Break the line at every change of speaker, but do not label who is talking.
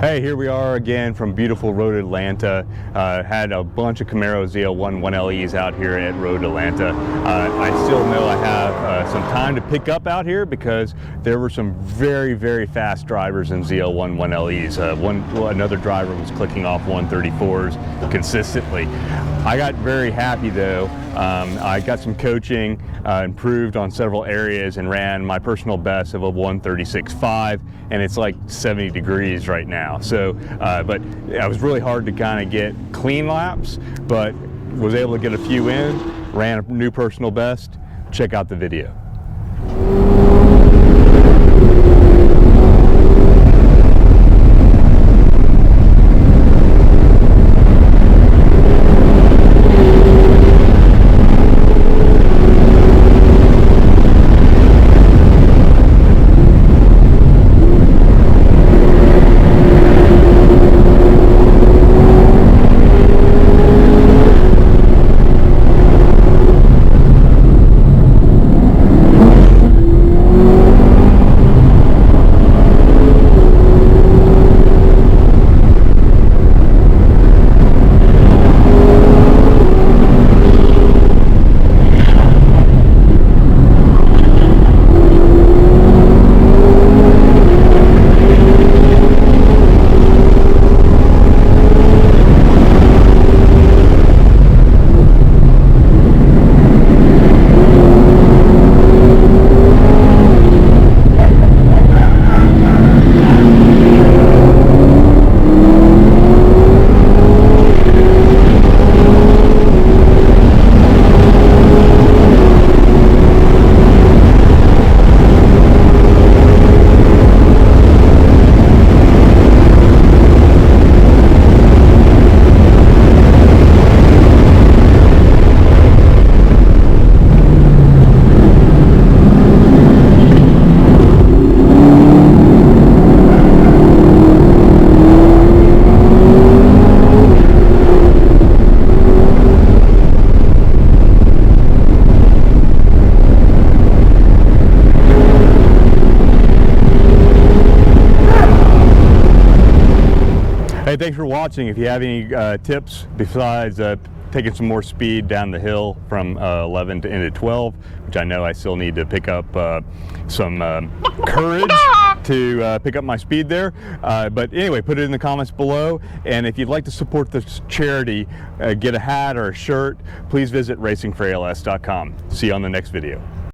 Hey, here we are again from beautiful Road Atlanta. Had a bunch of Camaro ZL1 1LEs out here at Road Atlanta. I still know I have some time to pick up out here because there were some very fast drivers in ZL1 1LEs. Another driver was clicking off 134s consistently. I got very happy though. I got some coaching, improved on several areas, and ran my personal best of a 136.5, and it's like 70 degrees right now. So, but it was really hard to kind of get clean laps, but was able to get a few in, ran a new personal best. Check out the video. Hey, thanks for watching. If you have any tips besides taking some more speed down the hill from 11 to into 12, which I know I still need to pick up some courage to pick up my speed there. But anyway, put it in the comments below. And if you'd like to support this charity, get a hat or a shirt, please visit racingforals.com. See you on the next video.